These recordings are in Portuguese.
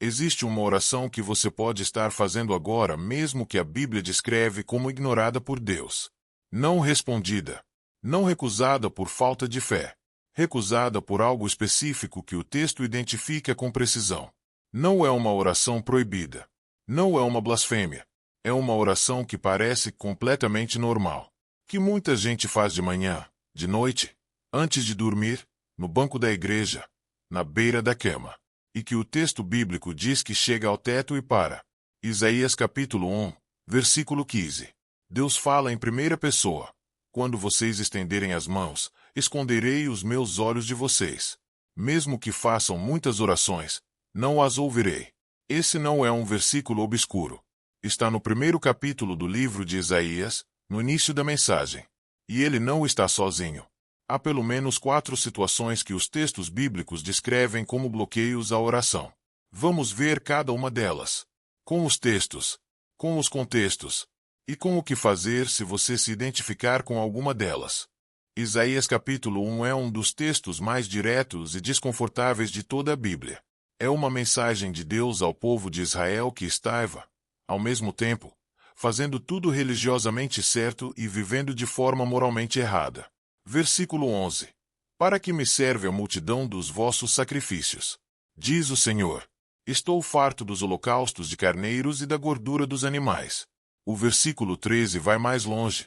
Existe uma oração que você pode estar fazendo agora, mesmo que a Bíblia descreve como ignorada por Deus. Não respondida. Não recusada por falta de fé. Recusada por algo específico que o texto identifica com precisão. Não é uma oração proibida. Não é uma blasfêmia. É uma oração que parece completamente normal. Que muita gente faz de manhã, de noite, antes de dormir, no banco da igreja, na beira da cama. E que o texto bíblico diz que chega ao teto e para. Isaías capítulo 1, versículo 15. Deus fala em primeira pessoa. Quando vocês estenderem as mãos, esconderei os meus olhos de vocês. Mesmo que façam muitas orações, não as ouvirei. Esse não é um versículo obscuro. Está no primeiro capítulo do livro de Isaías, no início da mensagem. E ele não está sozinho. Há pelo menos 4 situações que os textos bíblicos descrevem como bloqueios à oração. Vamos ver cada uma delas. Com os textos, com os contextos, e com o que fazer se você se identificar com alguma delas. Isaías capítulo 1 é um dos textos mais diretos e desconfortáveis de toda a Bíblia. É uma mensagem de Deus ao povo de Israel que estava, ao mesmo tempo, fazendo tudo religiosamente certo e vivendo de forma moralmente errada. Versículo 11. Para que me serve a multidão dos vossos sacrifícios? Diz o Senhor. Estou farto dos holocaustos de carneiros e da gordura dos animais. O versículo 13 vai mais longe.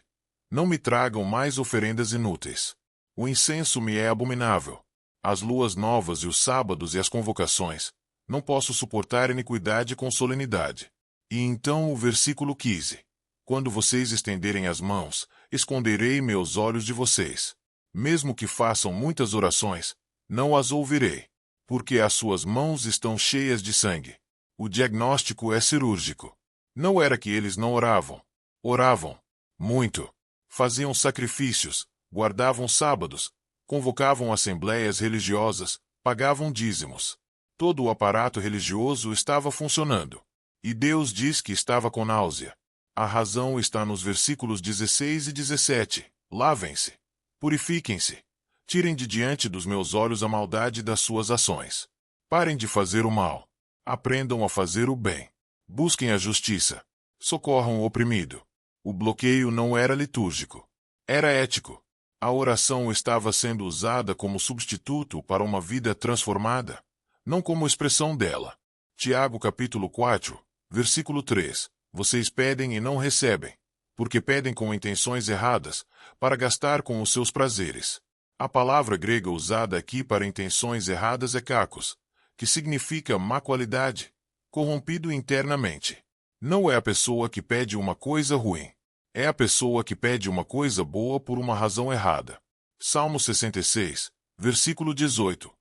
Não me tragam mais oferendas inúteis. O incenso me é abominável. As luas novas e os sábados e as convocações. Não posso suportar iniquidade com solenidade. E então o versículo 15. Quando vocês estenderem as mãos, esconderei meus olhos de vocês. Mesmo que façam muitas orações, não as ouvirei, porque as suas mãos estão cheias de sangue. O diagnóstico é cirúrgico. Não era que eles não oravam. Oravam. Muito. Faziam sacrifícios, guardavam sábados, convocavam assembleias religiosas, pagavam dízimos. Todo o aparato religioso estava funcionando. E Deus diz que estava com náusea. A razão está nos versículos 16 e 17. Lavem-se. Purifiquem-se. Tirem de diante dos meus olhos a maldade das suas ações. Parem de fazer o mal. Aprendam a fazer o bem. Busquem a justiça. Socorram o oprimido. O bloqueio não era litúrgico. Era ético. A oração estava sendo usada como substituto para uma vida transformada, não como expressão dela. Tiago capítulo 4, versículo 3. Vocês pedem e não recebem, porque pedem com intenções erradas, para gastar com os seus prazeres. A palavra grega usada aqui para intenções erradas é kakos, que significa má qualidade, corrompido internamente. Não é a pessoa que pede uma coisa ruim. É a pessoa que pede uma coisa boa por uma razão errada. Salmo 66, versículo 18.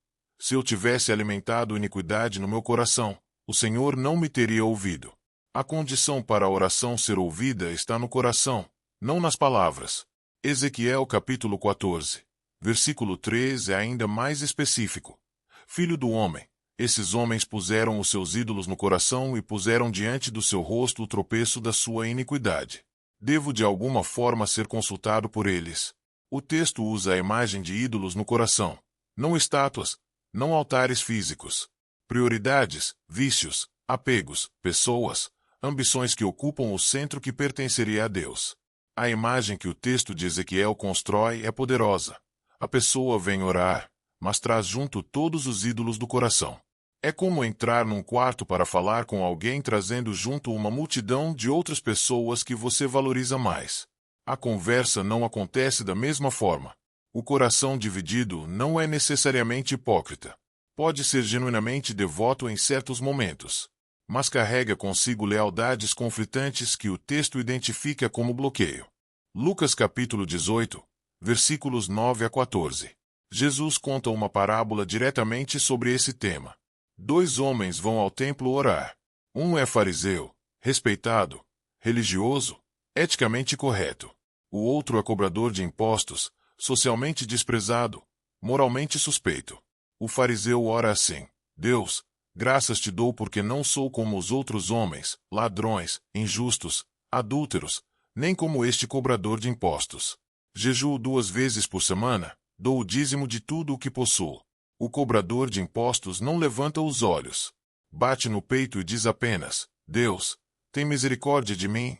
Se eu tivesse alimentado iniquidade no meu coração, o Senhor não me teria ouvido. A condição para a oração ser ouvida está no coração, não nas palavras. Ezequiel capítulo 14, versículo 3 é ainda mais específico. Filho do homem, esses homens puseram os seus ídolos no coração e puseram diante do seu rosto o tropeço da sua iniquidade. Devo de alguma forma ser consultado por eles. O texto usa a imagem de ídolos no coração, não estátuas, não altares físicos. Prioridades, vícios, apegos, pessoas, ambições que ocupam o centro que pertenceria a Deus. A imagem que o texto de Ezequiel constrói é poderosa. A pessoa vem orar, mas traz junto todos os ídolos do coração. É como entrar num quarto para falar com alguém trazendo junto uma multidão de outras pessoas que você valoriza mais. A conversa não acontece da mesma forma. O coração dividido não é necessariamente hipócrita. Pode ser genuinamente devoto em certos momentos, mas carrega consigo lealdades conflitantes que o texto identifica como bloqueio. Lucas capítulo 18, versículos 9 a 14. Jesus conta uma parábola diretamente sobre esse tema. 2 homens vão ao templo orar. Um é fariseu, respeitado, religioso, eticamente correto. O outro é cobrador de impostos, socialmente desprezado, moralmente suspeito. O fariseu ora assim: Deus, graças te dou porque não sou como os outros homens, ladrões, injustos, adúlteros, nem como este cobrador de impostos. Jejuo 2 vezes por semana, dou o dízimo de tudo o que possuo. O cobrador de impostos não levanta os olhos. bate no peito e diz apenas: Deus, tem misericórdia de mim,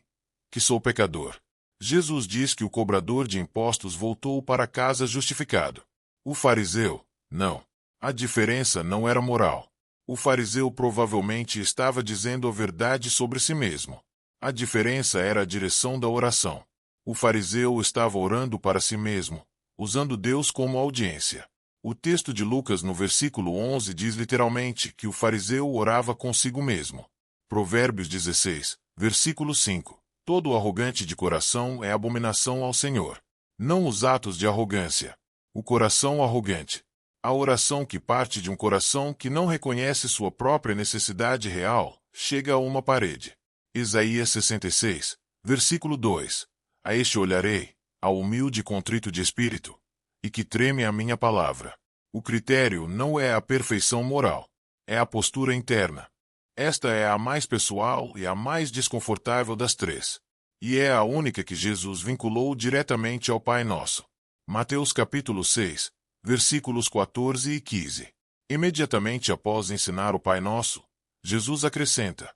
que sou pecador. Jesus diz que o cobrador de impostos voltou para casa justificado. O fariseu, não. A diferença não era moral. O fariseu provavelmente estava dizendo a verdade sobre si mesmo. A diferença era a direção da oração. O fariseu estava orando para si mesmo, usando Deus como audiência. O texto de Lucas no versículo 11 diz literalmente que o fariseu orava consigo mesmo. Provérbios 16, versículo 5. Todo arrogante de coração é abominação ao Senhor. Não os atos de arrogância. O coração arrogante. A oração que parte de um coração que não reconhece sua própria necessidade real, chega a uma parede. Isaías 66, versículo 2. A este olharei, ao humilde e contrito de espírito, e que treme a minha palavra. O critério não é a perfeição moral, é a postura interna. Esta é a mais pessoal e a mais desconfortável das três. E é a única que Jesus vinculou diretamente ao Pai Nosso. Mateus capítulo 6, versículos 14 e 15. Imediatamente após ensinar o Pai Nosso, Jesus acrescenta: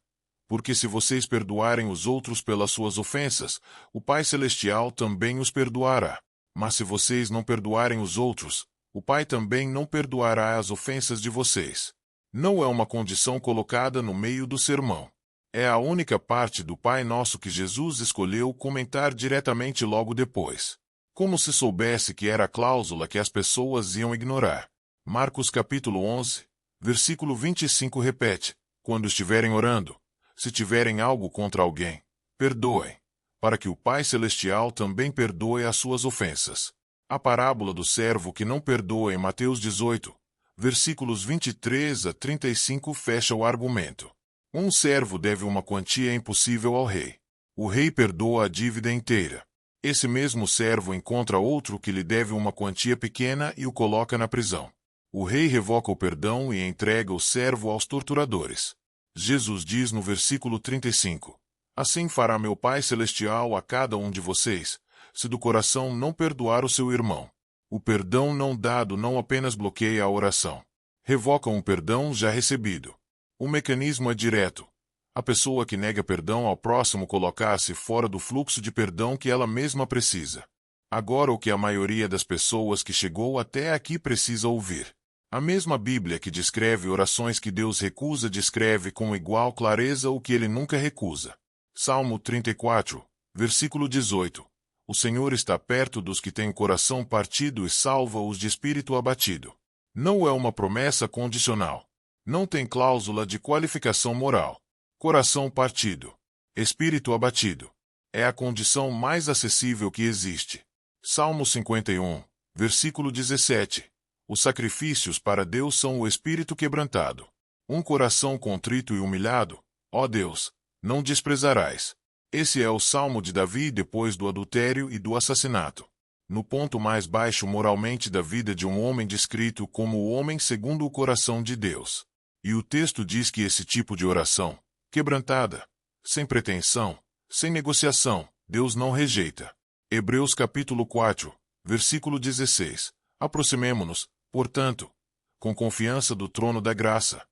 Porque se vocês perdoarem os outros pelas suas ofensas, o Pai Celestial também os perdoará. Mas se vocês não perdoarem os outros, o Pai também não perdoará as ofensas de vocês. Não é uma condição colocada no meio do sermão. É a única parte do Pai Nosso que Jesus escolheu comentar diretamente logo depois. Como se soubesse que era a cláusula que as pessoas iam ignorar. Marcos capítulo 11, versículo 25 repete: Quando estiverem orando, se tiverem algo contra alguém, perdoem, para que o Pai Celestial também perdoe as suas ofensas. A parábola do servo que não perdoa em Mateus 18, versículos 23 a 35 fecha o argumento. Um servo deve uma quantia impossível ao rei. O rei perdoa a dívida inteira. Esse mesmo servo encontra outro que lhe deve uma quantia pequena e o coloca na prisão. O rei revoca o perdão e entrega o servo aos torturadores. Jesus diz no versículo 35: Assim fará meu Pai Celestial a cada um de vocês, se do coração não perdoar o seu irmão. O perdão não dado não apenas bloqueia a oração, revoca um perdão já recebido. O mecanismo é direto. A pessoa que nega perdão ao próximo coloca-se fora do fluxo de perdão que ela mesma precisa. Agora o que a maioria das pessoas que chegou até aqui precisa ouvir. A mesma Bíblia que descreve orações que Deus recusa descreve com igual clareza o que ele nunca recusa. Salmo 34, versículo 18. O Senhor está perto dos que têm o coração partido e salva-os de espírito abatido. Não é uma promessa condicional. Não tem cláusula de qualificação moral. Coração partido, espírito abatido. É a condição mais acessível que existe. Salmo 51, versículo 17. Os sacrifícios para Deus são o espírito quebrantado. Um coração contrito e humilhado, ó Deus, não desprezarás. Esse é o salmo de Davi depois do adultério e do assassinato. No ponto mais baixo moralmente da vida de um homem descrito como o homem segundo o coração de Deus. E o texto diz que esse tipo de oração, quebrantada, sem pretensão, sem negociação, Deus não rejeita. Hebreus capítulo 4, versículo 16. Aproximemo-nos, portanto, com confiança do trono da graça,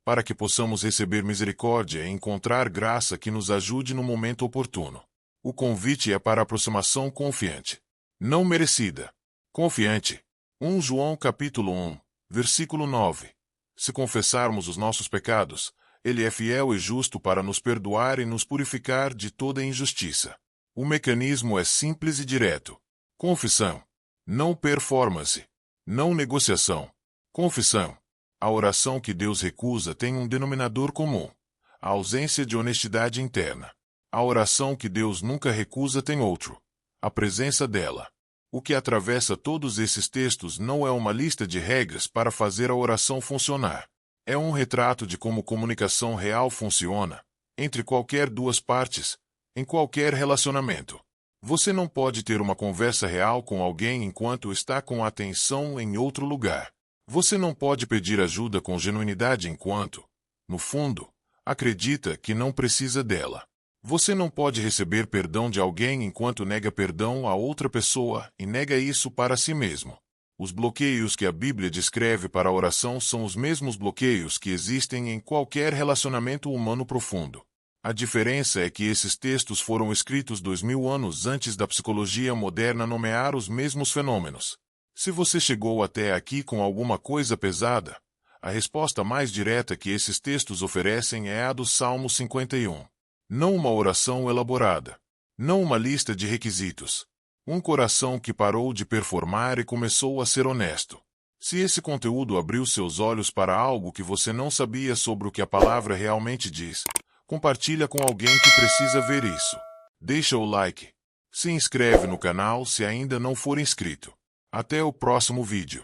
para que possamos receber misericórdia e encontrar graça que nos ajude no momento oportuno. O convite é para aproximação confiante, não merecida. Confiante. 1 João capítulo 1, versículo 9. Se confessarmos os nossos pecados, Ele é fiel e justo para nos perdoar e nos purificar de toda injustiça. O mecanismo é simples e direto. Confissão. Não performance. Não negociação. Confissão. A oração que Deus recusa tem um denominador comum: a ausência de honestidade interna. A oração que Deus nunca recusa tem outro: a presença dela. O que atravessa todos esses textos não é uma lista de regras para fazer a oração funcionar. É um retrato de como comunicação real funciona, entre qualquer duas partes, em qualquer relacionamento. Você não pode ter uma conversa real com alguém enquanto está com a atenção em outro lugar. Você não pode pedir ajuda com genuinidade enquanto, no fundo, acredita que não precisa dela. Você não pode receber perdão de alguém enquanto nega perdão a outra pessoa e nega isso para si mesmo. Os bloqueios que a Bíblia descreve para a oração são os mesmos bloqueios que existem em qualquer relacionamento humano profundo. A diferença é que esses textos foram escritos 2000 anos antes da psicologia moderna nomear os mesmos fenômenos. Se você chegou até aqui com alguma coisa pesada, a resposta mais direta que esses textos oferecem é a do Salmo 51. Não uma oração elaborada. Não uma lista de requisitos. Um coração que parou de performar e começou a ser honesto. Se esse conteúdo abriu seus olhos para algo que você não sabia sobre o que a palavra realmente diz, compartilha com alguém que precisa ver isso. Deixa o like. Se inscreve no canal se ainda não for inscrito. Até o próximo vídeo.